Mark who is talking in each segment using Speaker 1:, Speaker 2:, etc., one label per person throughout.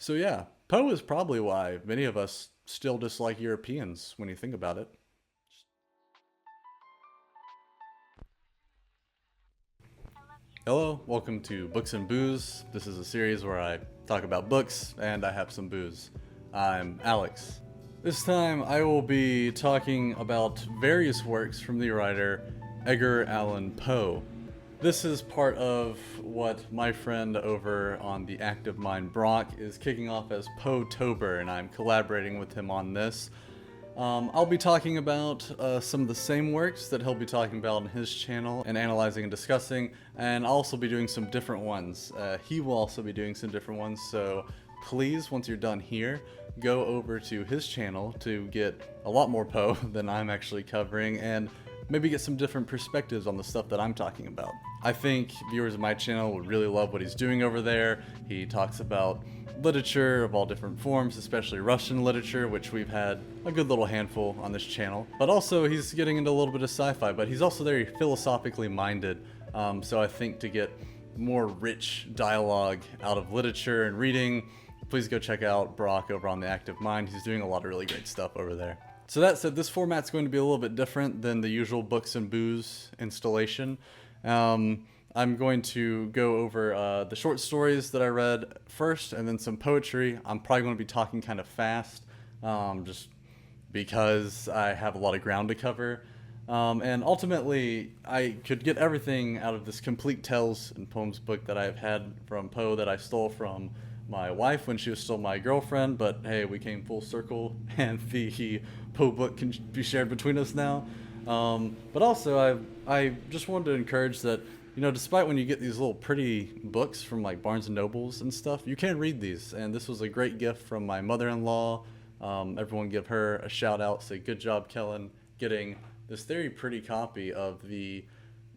Speaker 1: So yeah, Poe is probably why many of us still dislike Europeans when you think about it. Hello, welcome to Books and Booze. This is a series where I talk about books and I have some booze. I'm Alex. This time I will be talking about various works from the writer Edgar Allan Poe. This is part of what my friend over on the Active Mind Brock is kicking off as Poe-tober, and I'm collaborating with him on this. I'll be talking about some of the same works that he'll be talking about on his channel and analyzing and discussing, and I'll also be doing some different ones. He will also be doing some different ones, so please, once you're done here, go over to his channel to get a lot more Poe than I'm actually covering, and maybe get some different perspectives on the stuff that I'm talking about. I think viewers of my channel would really love what he's doing over there. He talks about literature of all different forms, especially Russian literature, which we've had a good little handful on this channel. But also he's getting into a little bit of sci-fi, but he's also very philosophically minded. So I think to get more rich dialogue out of literature and reading, please go check out Brock over on the Active Mind. He's doing a lot of really great stuff over there. So that said, this format's going to be a little bit different than the usual Books and Booze installation. I'm going to go over the short stories that I read first, and then some poetry. I'm probably going to be talking kind of fast, just because I have a lot of ground to cover. And ultimately, I could get everything out of this complete tales and poems book that I've had from Poe that I stole from my wife when she was still my girlfriend, but hey, we came full circle, and the Poe book can be shared between us now. But also, I just wanted to encourage that, you know, despite when you get these little pretty books from like Barnes and Nobles and stuff, you can read these, and this was a great gift from my mother-in-law. Everyone give her a shout out, say good job, Kellen, getting this very pretty copy of the,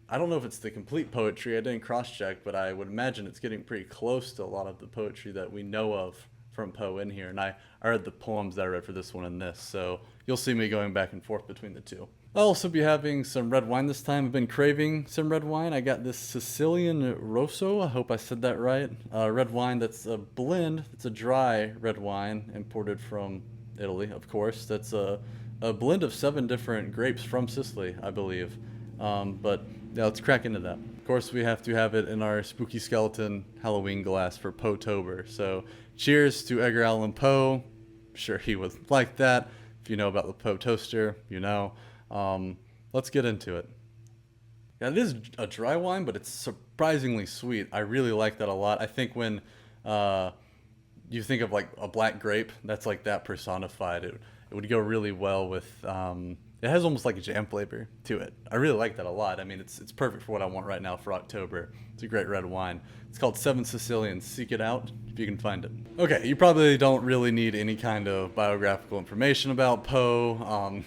Speaker 1: I don't know if it's the complete poetry, I didn't cross-check, but I would imagine it's getting pretty close to a lot of the poetry that we know of from Poe in here. And I read the poems that I read for this one and this, so you'll see me going back and forth between the two. I'll also be having some red wine this time. I've been craving some red wine. I got this Sicilian Rosso, I hope I said that right. Red wine that's a blend, it's a dry red wine imported from Italy, of course. That's a blend of 7 different grapes from Sicily, I believe. But yeah, let's crack into that. Of course, we have to have it in our spooky skeleton Halloween glass for Poe-tober. So cheers to Edgar Allan Poe. I'm sure he would like that. If you know about the Poe toaster, you know. Let's get into it. Yeah, it is a dry wine, but it's surprisingly sweet. I really like that a lot. I think when you think of like a black grape, that's like that personified. It would go really well with. It has almost like a jam flavor to it. I really like that a lot. I mean, it's perfect for what I want right now for October. It's a great red wine. It's called Seven Sicilians. Seek it out if you can find it. Okay, you probably don't really need any kind of biographical information about Poe.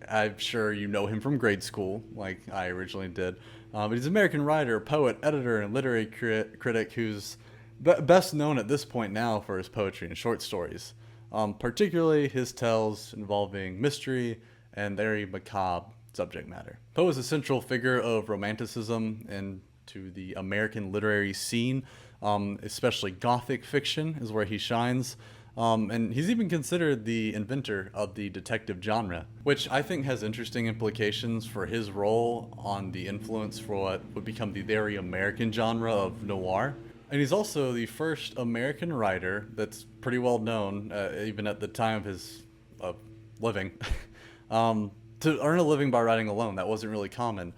Speaker 1: I'm sure you know him from grade school, like I originally did. But he's an American writer, poet, editor, and literary critic who's best known at this point now for his poetry and short stories. Particularly his tales involving mystery and very macabre subject matter. Poe is a central figure of Romanticism into the American literary scene, especially Gothic fiction is where he shines. And he's even considered the inventor of the detective genre, which I think has interesting implications for his role on the influence for what would become the very American genre of noir. And he's also the first American writer that's pretty well known, even at the time of his living, to earn a living by writing alone. That wasn't really common.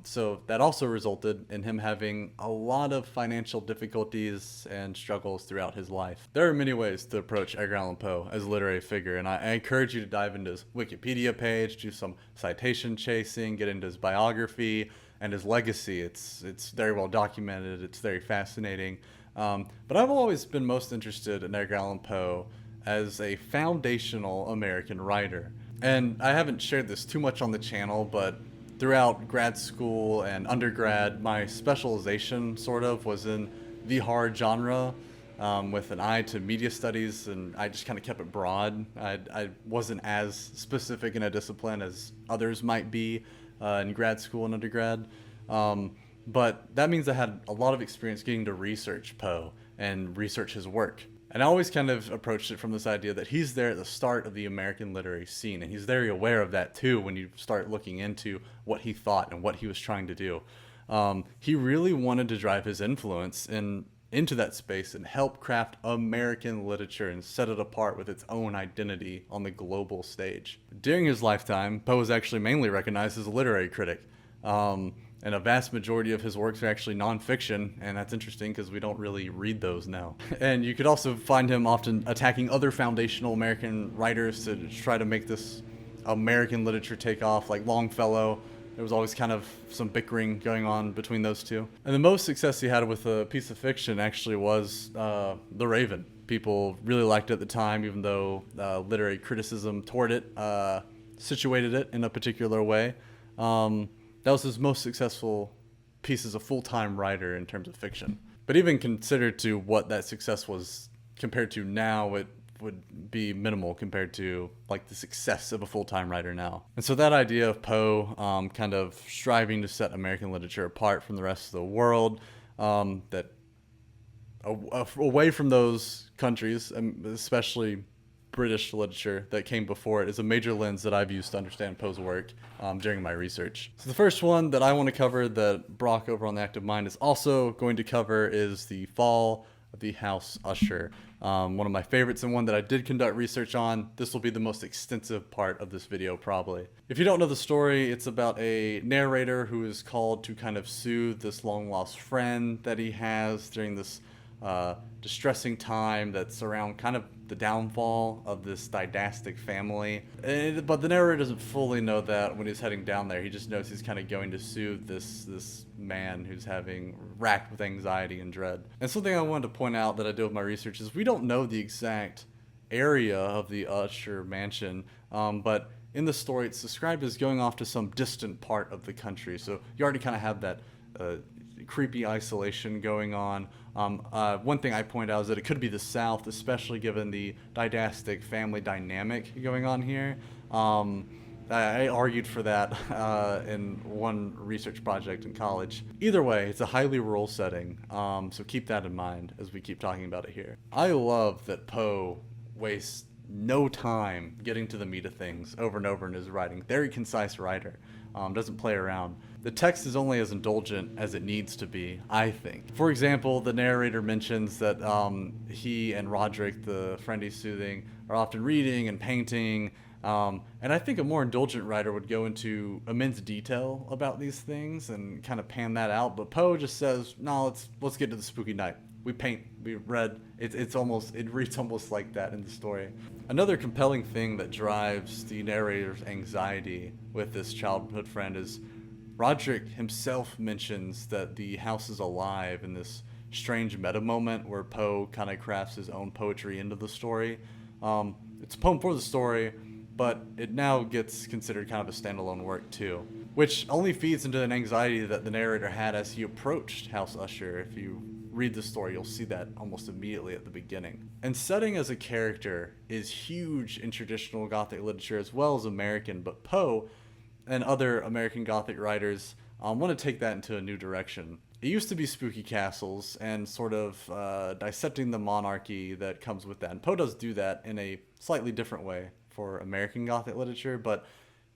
Speaker 1: So that also resulted in him having a lot of financial difficulties and struggles throughout his life. There are many ways to approach Edgar Allan Poe as a literary figure, and I encourage you to dive into his Wikipedia page, do some citation chasing, get into his biography and his legacy. It's very well documented. It's very fascinating. But I've always been most interested in Edgar Allan Poe as a foundational American writer. And I haven't shared this too much on the channel, but throughout grad school and undergrad, my specialization sort of was in the horror genre, with an eye to media studies, and I just kind of kept it broad. I wasn't as specific in a discipline as others might be in grad school and undergrad. But that means I had a lot of experience getting to research Poe and research his work. And I always kind of approached it from this idea that he's there at the start of the American literary scene, and he's very aware of that too when you start looking into what he thought and what he was trying to do. He really wanted to drive his influence into that space and help craft American literature and set it apart with its own identity on the global stage. During his lifetime, Poe was actually mainly recognized as a literary critic. And a vast majority of his works are actually nonfiction, and that's interesting because we don't really read those now. And you could also find him often attacking other foundational American writers to try to make this American literature take off, like Longfellow. There was always kind of some bickering going on between those two. And the most success he had with a piece of fiction actually was The Raven. People really liked it at the time, even though literary criticism toward it situated it in a particular way. That was his most successful piece as a full-time writer in terms of fiction. But even considered to what that success was compared to now, it would be minimal compared to like the success of a full-time writer now. And so that idea of Poe kind of striving to set American literature apart from the rest of the world, that away from those countries, especially British literature that came before it, is a major lens that I've used to understand Poe's work during my research. So the first one that I want to cover that Brock over on The Active Mind is also going to cover is the Fall of the House Usher. One of my favorites and one that I did conduct research on. This will be the most extensive part of this video probably. If you don't know the story, it's about a narrator who is called to kind of soothe this long lost friend that he has during this distressing time that's around kind of the downfall of this dynastic family. But the narrator doesn't fully know that when he's heading down there. He just knows he's kind of going to soothe this man who's having racked with anxiety and dread. And something I wanted to point out that I did with my research is we don't know the exact area of the Usher mansion, but in the story it's described as going off to some distant part of the country. So you already kind of have that creepy isolation going on. One thing I point out is that it could be the South, especially given the dynastic family dynamic going on here. I argued for that in one research project in college. Either way, it's a highly rural setting, so keep that in mind as we keep talking about it here. I love that Poe wastes no time getting to the meat of things over and over in his writing. Very concise writer. Doesn't play around. The text is only as indulgent as it needs to be, I think. For example, the narrator mentions that he and Roderick, the friend he's soothing, are often reading and painting. And I think a more indulgent writer would go into immense detail about these things and kind of pan that out. But Poe just says, no, let's get to the spooky night. We paint, we read. It reads almost like that in the story. Another compelling thing that drives the narrator's anxiety with this childhood friend is Roderick himself mentions that the house is alive in this strange meta moment where Poe kind of crafts his own poetry into the story. It's a poem for the story, but it now gets considered kind of a standalone work too, which only feeds into an anxiety that the narrator had as he approached House Usher. If you read the story, you'll see that almost immediately at the beginning. And setting as a character is huge in traditional Gothic literature as well as American, but Poe and other American Gothic writers want to take that into a new direction. It used to be spooky castles and sort of dissecting the monarchy that comes with that, and Poe does do that in a slightly different way for American Gothic literature, but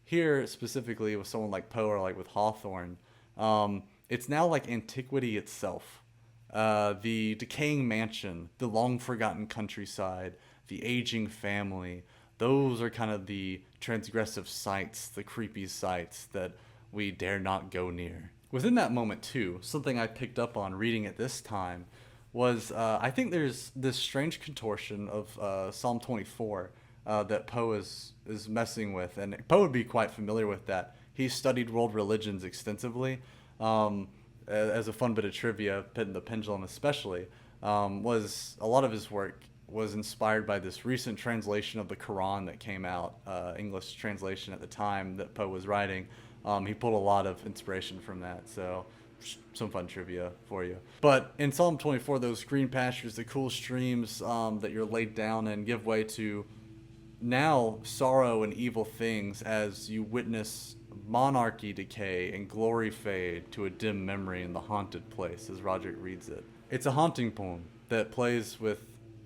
Speaker 1: here specifically with someone like Poe or like with Hawthorne, it's now like antiquity itself. The decaying mansion, the long-forgotten countryside, the aging family, those are kind of the transgressive sights, the creepy sights that we dare not go near. Within that moment, too, something I picked up on reading at this time was I think there's this strange contortion of Psalm 24 that Poe is messing with, and Poe would be quite familiar with that. He studied world religions extensively. As a fun bit of trivia, Pit and the Pendulum especially, was a lot of his work was inspired by this recent translation of the Quran that came out, English translation at the time that Poe was writing. He pulled a lot of inspiration from that, so some fun trivia for you. But in Psalm 24, those green pastures, the cool streams that you're laid down in give way to now sorrow and evil things as you witness monarchy decay and glory fade to a dim memory in the haunted place, as Roderick reads it. It's a haunting poem that plays with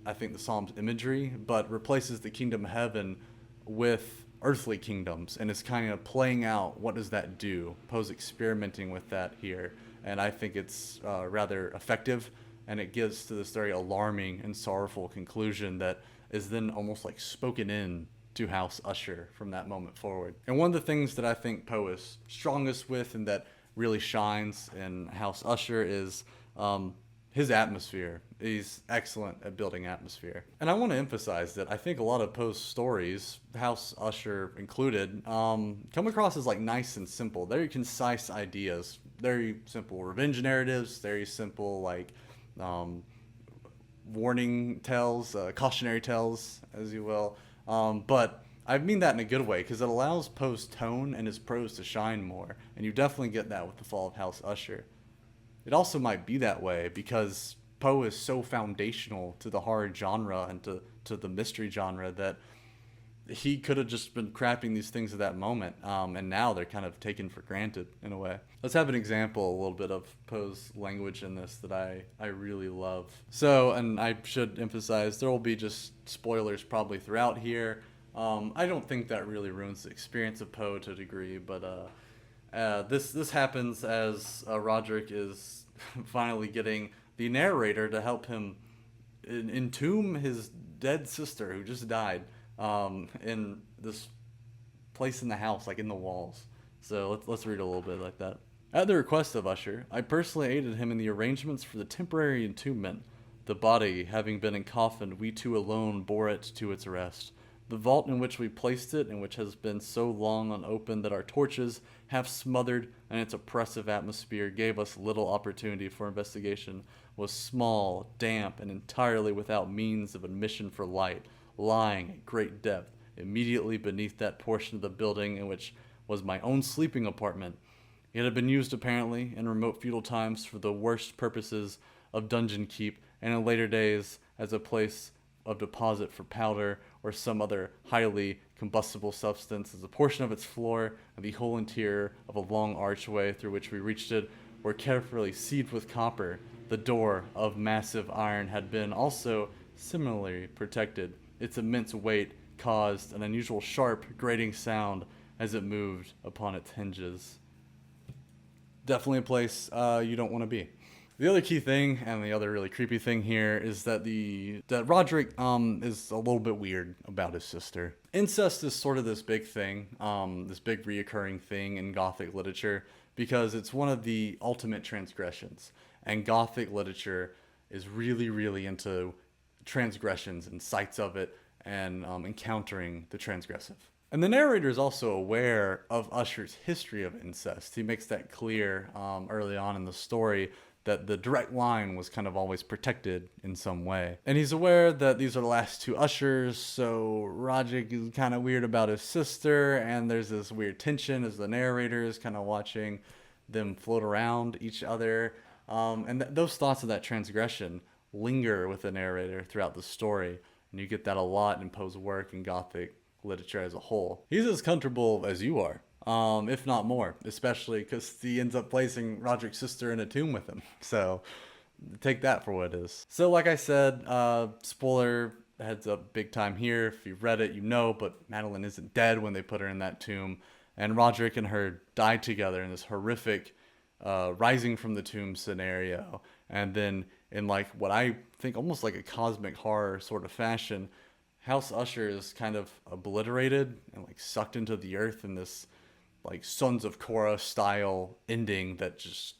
Speaker 1: I think, the Psalms imagery, but replaces the kingdom of heaven with earthly kingdoms, and it's kind of playing out what does that do. Poe's experimenting with that here, and I think it's rather effective, and it gives to this very alarming and sorrowful conclusion that is then almost like spoken in to House Usher from that moment forward. And one of the things that I think Poe is strongest with and that really shines in House Usher is his atmosphere. He's excellent at building atmosphere. And I want to emphasize that I think a lot of Poe's stories, House Usher included, come across as like nice and simple, very concise ideas, very simple revenge narratives, very simple like warning tales, cautionary tales, as you will. But I mean that in a good way because it allows Poe's tone and his prose to shine more, and you definitely get that with The Fall of House Usher. It also might be that way because Poe is so foundational to the horror genre and to the mystery genre that he could have just been crafting these things at that moment, and now they're kind of taken for granted in a way. Let's have an example, a little bit of Poe's language in this that I really love. So, and I should emphasize, there will be just spoilers probably throughout here. I don't think that really ruins the experience of Poe to a degree, but this happens as Roderick is finally getting the narrator to help him entomb his dead sister who just died in this place in the house, like in the walls. So let's read a little bit like that. At the request of Usher, I personally aided him in the arrangements for the temporary entombment. The body having been encoffined, we two alone bore it to its rest. The vault in which we placed it, and which has been so long unopened that our torches, half smothered in its oppressive atmosphere, gave us little opportunity for investigation, was small, damp, and entirely without means of admission for light, lying at great depth, immediately beneath that portion of the building in which was my own sleeping apartment. It had been used apparently in remote feudal times for the worst purposes of dungeon keep, and in later days as a place of deposit for powder or some other highly combustible substance. As a portion of its floor and the whole interior of a long archway through which we reached it were carefully sealed with copper. The door of massive iron had been also similarly protected. Its immense weight caused an unusual sharp, grating sound as it moved upon its hinges. Definitely a place you don't want to be. The other key thing, and the other really creepy thing here, is that Roderick is a little bit weird about his sister. Incest is sort of this big thing, this big reoccurring thing in Gothic literature, because it's one of the ultimate transgressions. And Gothic literature is really, really into transgressions and sites of it, and encountering the transgressive. And the narrator is also aware of Usher's history of incest. He makes that clear early on in the story, that the direct line was kind of always protected in some way. And he's aware that these are the last two Ushers, so Roderick is kind of weird about his sister, and there's this weird tension as the narrator is kind of watching them float around each other. And those thoughts of that transgression linger with the narrator throughout the story, and you get that a lot in Poe's work in Gothic literature as a whole. He's as comfortable as you are. If not more, especially because he ends up placing Roderick's sister in a tomb with him. So take that for what it is. So like I said, spoiler heads up big time here. If you've read it, you know, but Madeline isn't dead when they put her in that tomb. And Roderick and her died together in this horrific rising from the tomb scenario. And then in like what I think almost like a cosmic horror sort of fashion, House Usher is kind of obliterated and like sucked into the earth in this like Sons of Korah style ending that just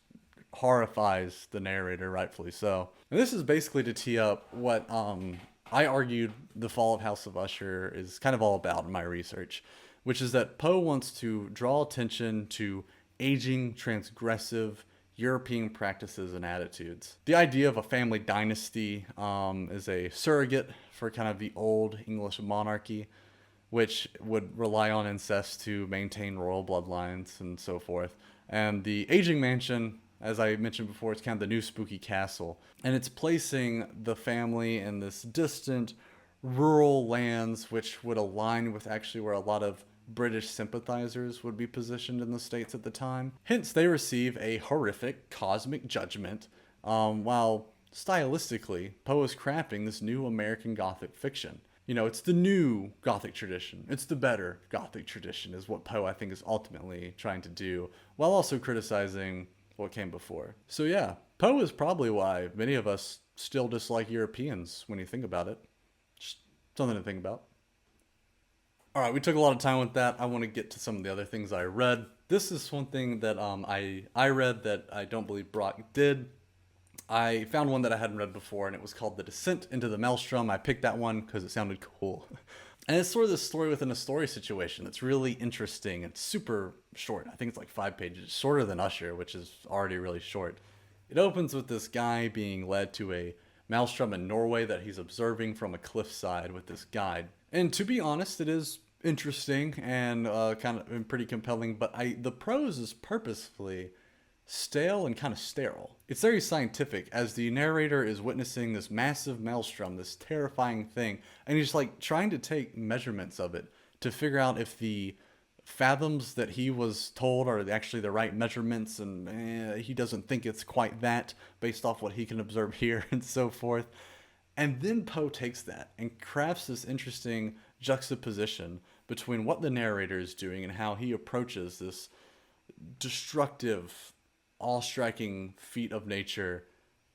Speaker 1: horrifies the narrator, rightfully so. And this is basically to tee up what I argued The Fall of House of Usher is kind of all about in my research, which is that Poe wants to draw attention to aging, transgressive European practices and attitudes. The idea of a family dynasty is a surrogate for kind of the old English monarchy, which would rely on incest to maintain royal bloodlines and so forth. And the aging mansion, as I mentioned before, it's kind of the new spooky castle. And it's placing the family in this distant rural lands, which would align with actually where a lot of British sympathizers would be positioned in the States at the time. Hence, they receive a horrific cosmic judgment, while stylistically, Poe is crafting this new American Gothic fiction. You know, it's the new Gothic tradition. It's the better Gothic tradition, is what Poe, I think, is ultimately trying to do, while also criticizing what came before. So yeah, Poe is probably why many of us still dislike Europeans when you think about it. Just something to think about. All right, we took a lot of time with that. I want to get to some of the other things I read. This is one thing that I read that I don't believe Brock did. I found one that I hadn't read before, and it was called The Descent into the Maelstrom. I picked that one because it sounded cool. And it's sort of this story within a story situation that's really interesting. It's super short. I think it's like 5 pages, shorter than Usher, which is already really short. It opens with this guy being led to a maelstrom in Norway that he's observing from a cliffside with this guide. And to be honest, it is interesting and kind of pretty compelling, but the prose is purposefully stale and kind of sterile. It's very scientific as the narrator is witnessing this massive maelstrom, this terrifying thing, and he's like trying to take measurements of it to figure out if the fathoms that he was told are actually the right measurements, and he doesn't think it's quite that based off what he can observe here and so forth. And then Poe takes that and crafts this interesting juxtaposition between what the narrator is doing and how he approaches this destructive, awe-striking feat of nature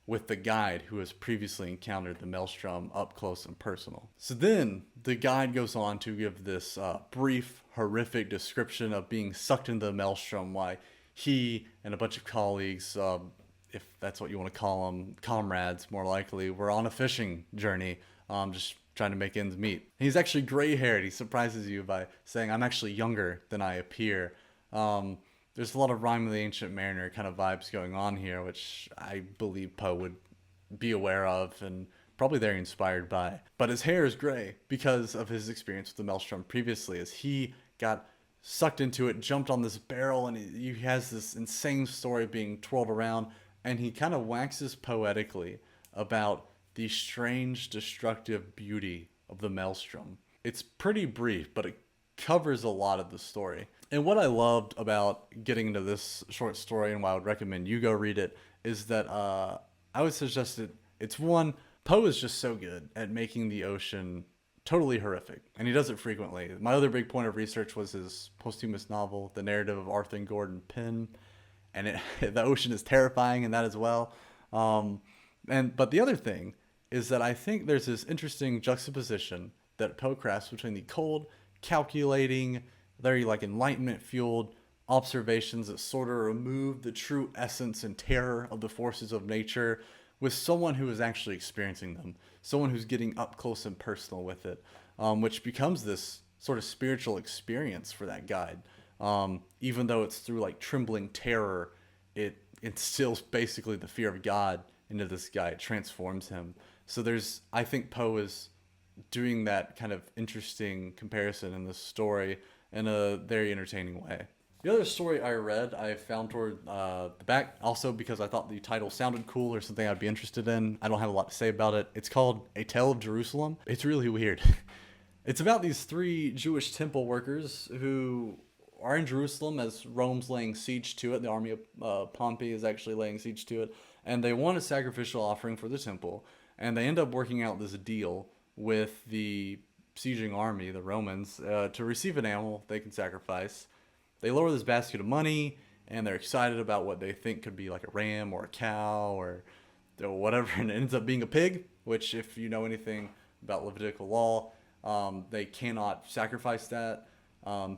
Speaker 1: with the guide who has previously encountered the maelstrom up close and personal. So then the guide goes on to give this brief, horrific description of being sucked into the maelstrom, why he and a bunch of colleagues, if that's what you want to call them, comrades more likely, were on a fishing journey, just trying to make ends meet. He's actually gray-haired. He surprises you by saying, "I'm actually younger than I appear." There's a lot of Rime of the Ancient Mariner kind of vibes going on here, which I believe Poe would be aware of and probably very inspired by. But his hair is gray because of his experience with the Maelstrom previously, as he got sucked into it, jumped on this barrel, and he has this insane story being twirled around, and he kind of waxes poetically about the strange, destructive beauty of the Maelstrom. It's pretty brief, but it covers a lot of the story. And what I loved about getting into this short story, and why I would recommend you go read it, is that I would suggest it. It's one, Poe is just so good at making the ocean totally horrific, and he does it frequently. My other big point of research was his posthumous novel, The Narrative of Arthur Gordon Pym, and the ocean is terrifying in that as well. But the other thing is that I think there's this interesting juxtaposition that Poe crafts between the cold, calculating, very like enlightenment-fueled observations that sort of remove the true essence and terror of the forces of nature with someone who is actually experiencing them, someone who's getting up close and personal with it, which becomes this sort of spiritual experience for that guide. Even though it's through like trembling terror, it instills basically the fear of God into this guy. It transforms him. So I think Poe is doing that kind of interesting comparison in this story in a very entertaining way. The other story I read, I found toward the back, also because I thought the title sounded cool or something I'd be interested in. I don't have a lot to say about it. It's called A Tale of Jerusalem. It's really weird. It's about these 3 Jewish temple workers who are in Jerusalem as Rome's laying siege to it. The army of Pompey is actually laying siege to it. And they want a sacrificial offering for the temple. And they end up working out this deal with the sieging army, the Romans, to receive an animal they can sacrifice. They lower this basket of money, and they're excited about what they think could be like a ram or a cow or whatever, and it ends up being a pig, which, if you know anything about Levitical law, they cannot sacrifice that.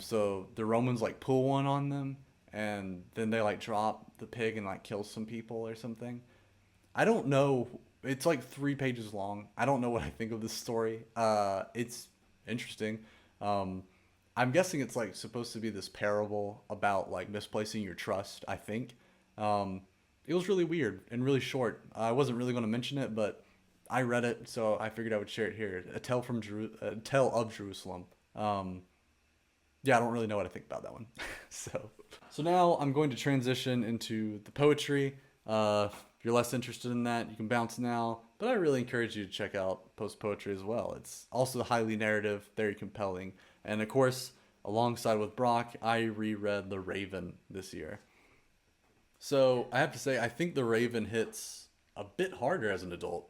Speaker 1: So the Romans like pull one on them, and then they like drop the pig and like kill some people or something. I don't know. It's like 3 pages long. I don't know what I think of this story. It's interesting. I'm guessing it's like supposed to be this parable about like misplacing your trust, I think. It was really weird and really short. I wasn't really going to mention it, but I read it, so I figured I would share it here. A Tale of Jerusalem. Yeah, I don't really know what I think about that one. So now I'm going to transition into the poetry. If you're less interested in that, you can bounce now. But I really encourage you to check out Poe's poetry as well. It's also highly narrative, very compelling. And of course, alongside with Brock, I reread The Raven this year. So I have to say, I think The Raven hits a bit harder as an adult,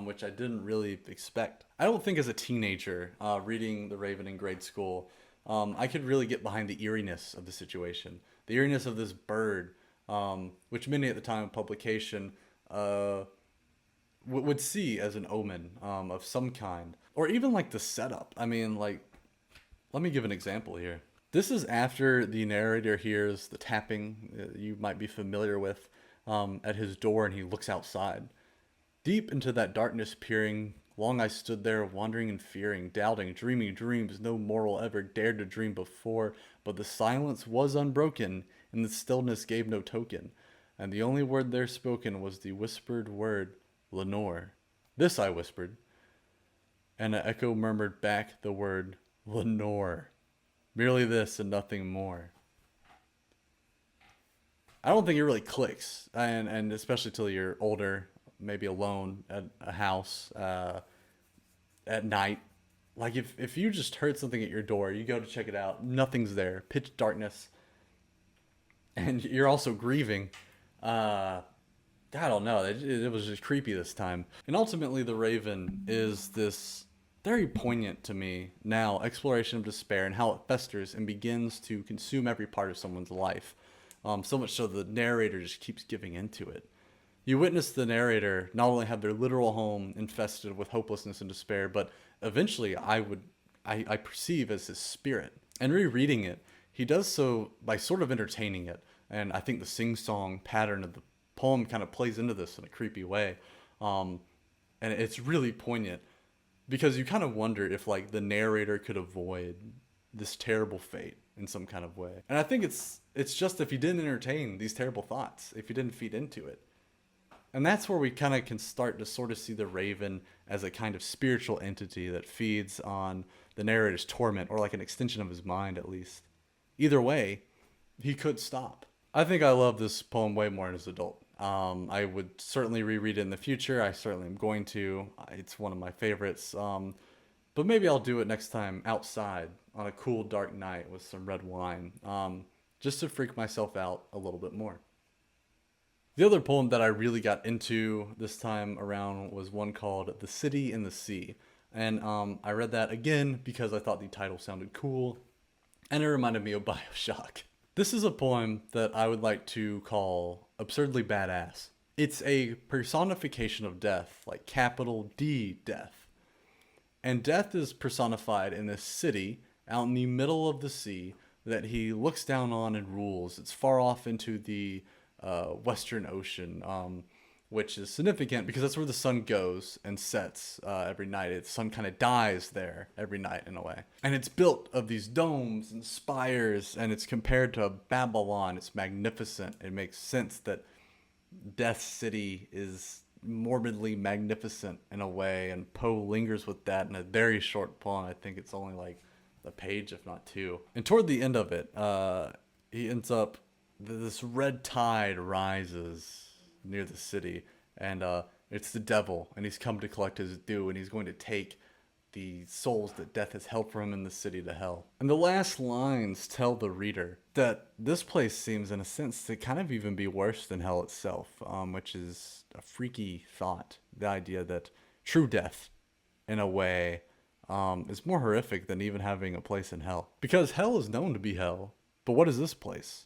Speaker 1: which I didn't really expect. I don't think as a teenager, reading The Raven in grade school, I could really get behind the eeriness of the situation, the eeriness of this bird, which many at the time of publication would see as an omen of some kind, or even like the setup. I mean, like, let me give an example here. This is after the narrator hears the tapping you might be familiar with at his door, and he looks outside. Deep into that darkness peering, long I stood there, wandering and fearing, doubting, dreaming dreams no mortal ever dared to dream before. But the silence was unbroken, and the stillness gave no token, and the only word there spoken was the whispered word, Lenore. This I whispered, and an echo murmured back the word, Lenore. Merely this and nothing more. I don't think it really clicks, and especially till you're older, maybe alone at a house at night. Like if you just heard something at your door, you go to check it out, nothing's there, pitch darkness, and you're also grieving. I don't know. It was just creepy this time. And ultimately, The Raven is this very poignant to me now exploration of despair and how it festers and begins to consume every part of someone's life. So much so the narrator just keeps giving into it. You witness the narrator not only have their literal home infested with hopelessness and despair, but eventually I perceive as his spirit. And rereading it, he does so by sort of entertaining it. And I think the sing-song pattern of the poem kind of plays into this in a creepy way. And it's really poignant because you kind of wonder if like the narrator could avoid this terrible fate in some kind of way. And I think it's just if he didn't entertain these terrible thoughts, if he didn't feed into it. And that's where we kind of can start to sort of see the Raven as a kind of spiritual entity that feeds on the narrator's torment, or like an extension of his mind at least. Either way, he could stop. I think I love this poem way more as an adult. I would certainly reread it in the future. I certainly am going to. It's one of my favorites. But maybe I'll do it next time outside on a cool, dark night with some red wine, just to freak myself out a little bit more. The other poem that I really got into this time around was one called The City in the Sea. And I read that again because I thought the title sounded cool, and it reminded me of BioShock. This is a poem that I would like to call absurdly badass. It's a personification of death, like capital D death. And death is personified in this city out in the middle of the sea that he looks down on and rules. It's far off into the Western Ocean, which is significant because that's where the sun goes and sets every night. The sun kind of dies there every night in a way. And it's built of these domes and spires, and it's compared to Babylon. It's magnificent. It makes sense that Death City is morbidly magnificent in a way, and Poe lingers with that in a very short poem. I think it's only like a page, if not two. And toward the end of it, he ends up, this red tide rises near the city, and it's the devil, and he's come to collect his due, and he's going to take the souls that death has held for him in the city to hell. And the last lines tell the reader that this place seems, in a sense, to kind of even be worse than hell itself, which is a freaky thought. The idea that true death, in a way, is more horrific than even having a place in hell. Because hell is known to be hell, but what is this place?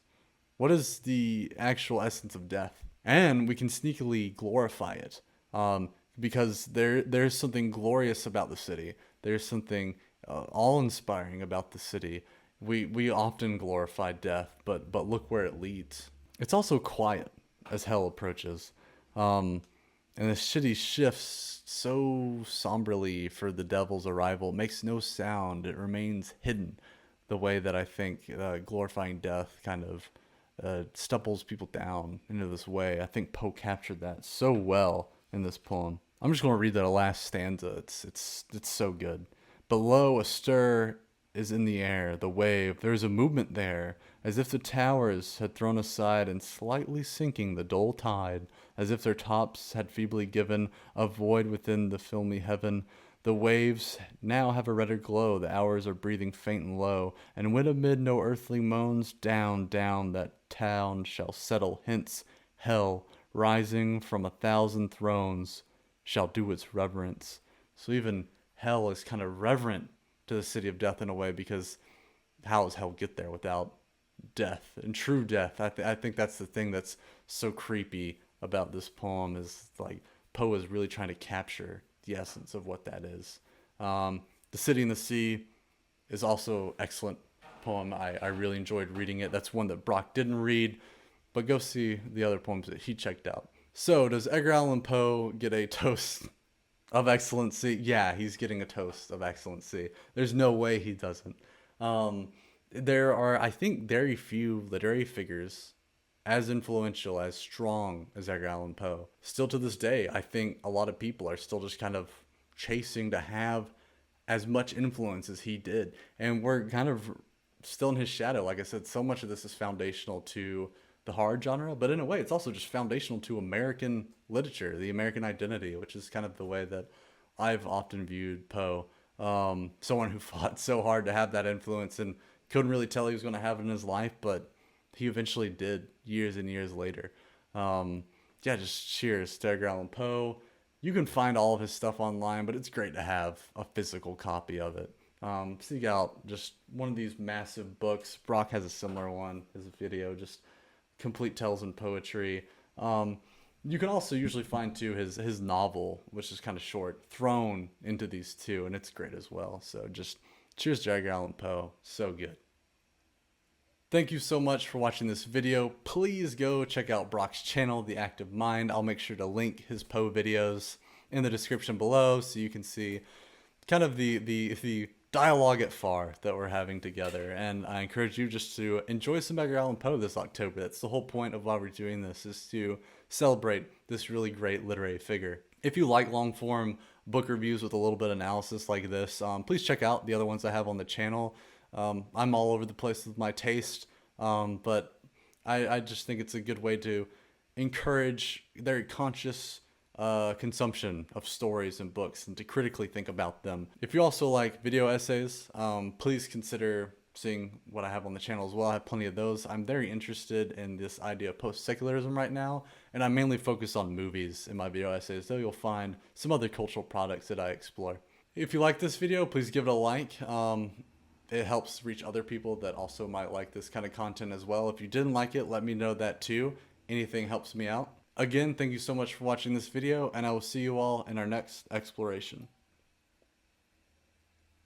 Speaker 1: What is the actual essence of death? And we can sneakily glorify it, because there's something glorious about the city. There's something awe-inspiring about the city. We often glorify death, but look where it leads. It's also quiet as hell approaches, and the city shifts so somberly for the devil's arrival. It makes no sound. It remains hidden, the way that I think glorifying death kind of stumbles people down into this way. I think Poe captured that so well in this poem. I'm just going to read that last stanza. It's so good. Below, a stir is in the air, the wave. There is a movement there, as if the towers had thrown aside and slightly sinking the dull tide, as if their tops had feebly given a void within the filmy heaven. The waves now have a redder glow, the hours are breathing faint and low, and when amid no earthly moans, down, down that town shall settle, hence hell rising from 1,000 thrones, shall do its reverence. So even hell is kind of reverent to the city of death in a way, because how does hell get there without death and true death? I think that's the thing that's so creepy about this poem, is like Poe is really trying to capture the essence of what that is. The City and the Sea is also excellent poem. I really enjoyed reading it. That's one that Brock didn't read, but go see the other poems that he checked out. So does Edgar Allan Poe get a toast of excellency? Yeah, he's getting a toast of excellency. There's no way he doesn't. There are, I think, very few literary figures as influential, as strong as Edgar Allan Poe. Still to this day, I think a lot of people are still just kind of chasing to have as much influence as he did. And we're kind of still in his shadow. Like I said, so much of this is foundational to the horror genre, but in a way, it's also just foundational to American literature, the American identity, which is kind of the way that I've often viewed Poe. Someone who fought so hard to have that influence and couldn't really tell he was going to have it in his life, but he eventually did years and years later. Yeah, just cheers to Edgar Allan Poe. You can find all of his stuff online, but it's great to have a physical copy of it. Seek out just one of these massive books. Brock has a similar one as a video, just complete tales and poetry. You can also usually find too his novel, which is kind of short, thrown into these two, and it's great as well. So just cheers to Edgar Allan Poe. So good. Thank you so much for watching this video. Please go check out Brock's channel, The Active Mind. I'll make sure to link his Poe videos in the description below so you can see kind of the dialogue at far that we're having together. And I encourage you just to enjoy some Edgar Allan Poe this October. That's the whole point of why we're doing this, is to celebrate this really great literary figure. If you like long form book reviews with a little bit of analysis like this, please check out the other ones I have on the channel. I'm all over the place with my taste, but I just think it's a good way to encourage very conscious consumption of stories and books, and to critically think about them. If you also like video essays, please consider seeing what I have on the channel as well. I have plenty of those. I'm very interested in this idea of post-secularism right now, and I mainly focus on movies in my video essays, though you'll find some other cultural products that I explore. If you like this video, please give it a like. It helps reach other people that also might like this kind of content as well. If you didn't like it, let me know that too. Anything helps me out. Again, thank you so much for watching this video, and I will see you all in our next exploration.